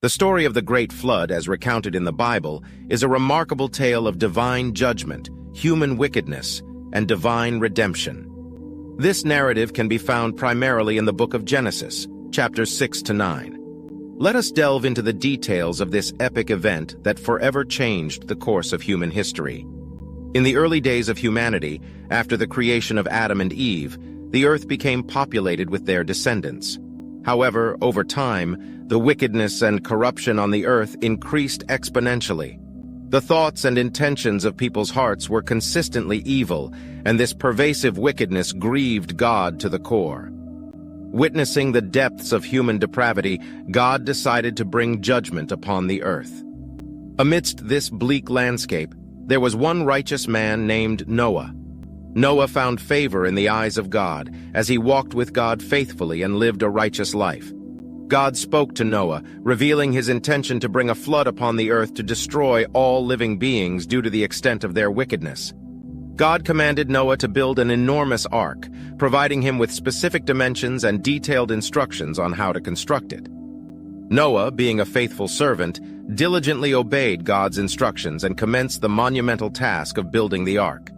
The story of the Great Flood, as recounted in the Bible, is a remarkable tale of divine judgment, human wickedness, and divine redemption. This narrative can be found primarily in the book of Genesis, chapters 6 to 9. Let us delve into the details of this epic event that forever changed the course of human history. In the early days of humanity, after the creation of Adam and Eve, the earth became populated with their descendants. However, over time, the wickedness and corruption on the earth increased exponentially. The thoughts and intentions of people's hearts were consistently evil, and this pervasive wickedness grieved God to the core. Witnessing the depths of human depravity, God decided to bring judgment upon the earth. Amidst this bleak landscape, there was one righteous man named Noah. Noah found favor in the eyes of God as he walked with God faithfully and lived a righteous life. God spoke to Noah, revealing his intention to bring a flood upon the earth to destroy all living beings due to the extent of their wickedness. God commanded Noah to build an enormous ark, providing him with specific dimensions and detailed instructions on how to construct it. Noah, being a faithful servant, diligently obeyed God's instructions and commenced the monumental task of building the ark.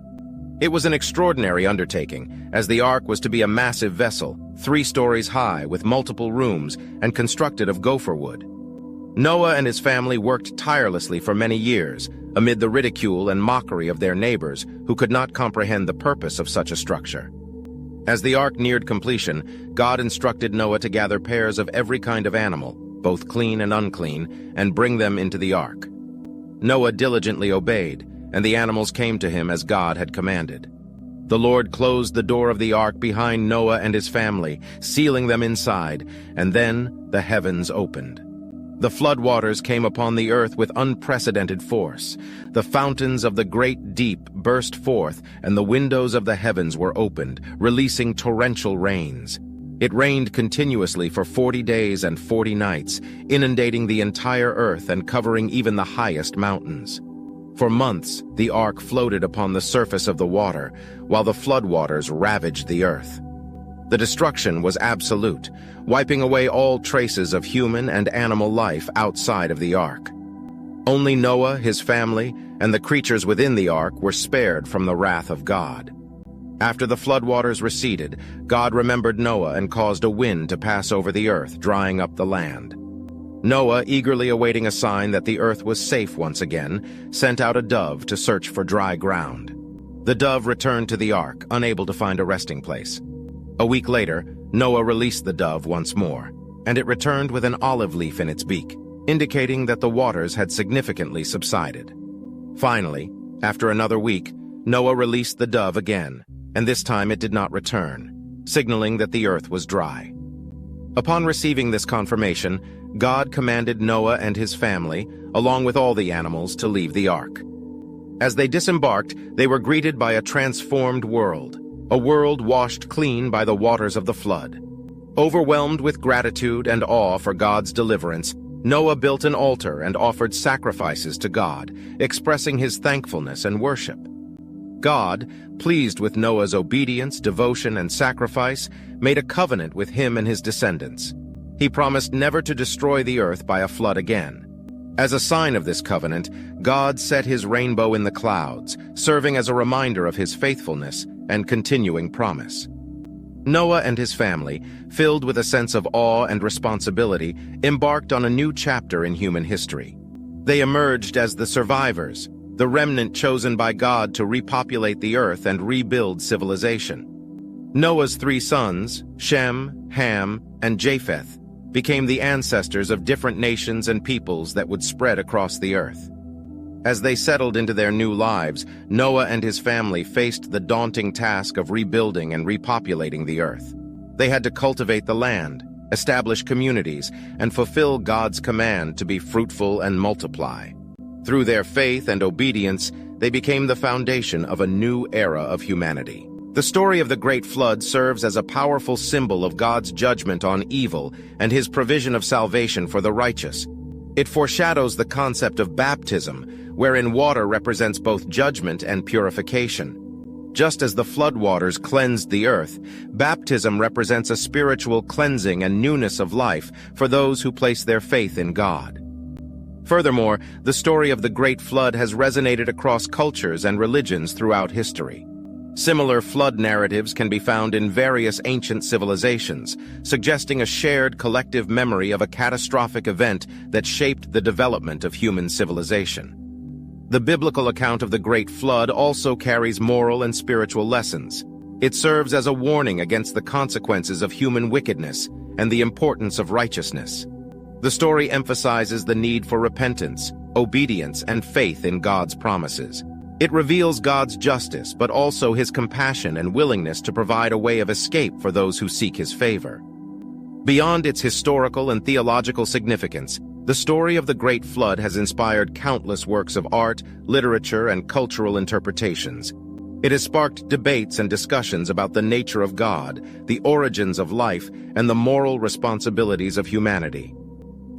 It was an extraordinary undertaking, as the ark was to be a massive vessel, 3 stories high with multiple rooms and constructed of gopher wood. Noah and his family worked tirelessly for many years, amid the ridicule and mockery of their neighbors who could not comprehend the purpose of such a structure. As the ark neared completion, God instructed Noah to gather pairs of every kind of animal, both clean and unclean, and bring them into the ark. Noah diligently obeyed, and the animals came to him as God had commanded. The Lord closed the door of the ark behind Noah and his family, sealing them inside, and then the heavens opened. The floodwaters came upon the earth with unprecedented force. The fountains of the great deep burst forth, and the windows of the heavens were opened, releasing torrential rains. It rained continuously for 40 days and 40 nights, inundating the entire earth and covering even the highest mountains. For months, the ark floated upon the surface of the water, while the floodwaters ravaged the earth. The destruction was absolute, wiping away all traces of human and animal life outside of the ark. Only Noah, his family, and the creatures within the ark were spared from the wrath of God. After the floodwaters receded, God remembered Noah and caused a wind to pass over the earth, drying up the land. Noah, eagerly awaiting a sign that the earth was safe once again, sent out a dove to search for dry ground. The dove returned to the ark, unable to find a resting place. A week later, Noah released the dove once more, and it returned with an olive leaf in its beak, indicating that the waters had significantly subsided. Finally, after another week, Noah released the dove again, and this time it did not return, signaling that the earth was dry. Upon receiving this confirmation, God commanded Noah and his family, along with all the animals, to leave the ark. As they disembarked, they were greeted by a transformed world, a world washed clean by the waters of the flood. Overwhelmed with gratitude and awe for God's deliverance, Noah built an altar and offered sacrifices to God, expressing his thankfulness and worship. God, pleased with Noah's obedience, devotion, and sacrifice, made a covenant with him and his descendants. He promised never to destroy the earth by a flood again. As a sign of this covenant, God set his rainbow in the clouds, serving as a reminder of his faithfulness and continuing promise. Noah and his family, filled with a sense of awe and responsibility, embarked on a new chapter in human history. They emerged as the survivors, the remnant chosen by God to repopulate the earth and rebuild civilization. Noah's 3 sons, Shem, Ham, and Japheth, became the ancestors of different nations and peoples that would spread across the earth. As they settled into their new lives, Noah and his family faced the daunting task of rebuilding and repopulating the earth. They had to cultivate the land, establish communities, and fulfill God's command to be fruitful and multiply. Through their faith and obedience, they became the foundation of a new era of humanity. The story of the Great Flood serves as a powerful symbol of God's judgment on evil and his provision of salvation for the righteous. It foreshadows the concept of baptism, wherein water represents both judgment and purification. Just as the floodwaters cleansed the earth, baptism represents a spiritual cleansing and newness of life for those who place their faith in God. Furthermore, the story of the Great Flood has resonated across cultures and religions throughout history. Similar flood narratives can be found in various ancient civilizations, suggesting a shared collective memory of a catastrophic event that shaped the development of human civilization. The biblical account of the Great Flood also carries moral and spiritual lessons. It serves as a warning against the consequences of human wickedness and the importance of righteousness. The story emphasizes the need for repentance, obedience, and faith in God's promises. It reveals God's justice, but also his compassion and willingness to provide a way of escape for those who seek his favor. Beyond its historical and theological significance, the story of the Great Flood has inspired countless works of art, literature, and cultural interpretations. It has sparked debates and discussions about the nature of God, the origins of life, and the moral responsibilities of humanity.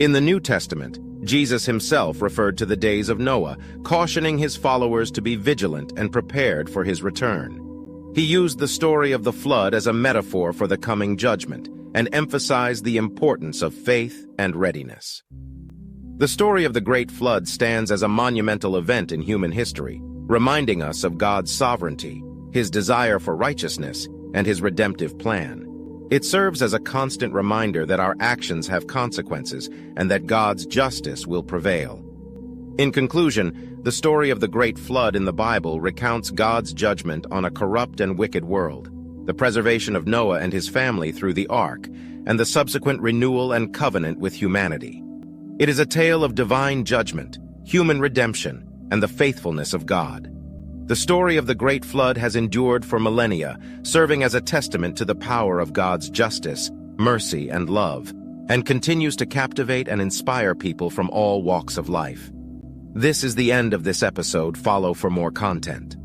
In the New Testament, Jesus himself referred to the days of Noah, cautioning his followers to be vigilant and prepared for his return. He used the story of the flood as a metaphor for the coming judgment and emphasized the importance of faith and readiness. The story of the Great Flood stands as a monumental event in human history, reminding us of God's sovereignty, his desire for righteousness, and his redemptive plan. It serves as a constant reminder that our actions have consequences and that God's justice will prevail. In conclusion, the story of the Great Flood in the Bible recounts God's judgment on a corrupt and wicked world, the preservation of Noah and his family through the ark, and the subsequent renewal and covenant with humanity. It is a tale of divine judgment, human redemption, and the faithfulness of God. The story of the Great Flood has endured for millennia, serving as a testament to the power of God's justice, mercy, and love, and continues to captivate and inspire people from all walks of life. This is the end of this episode. Follow for more content.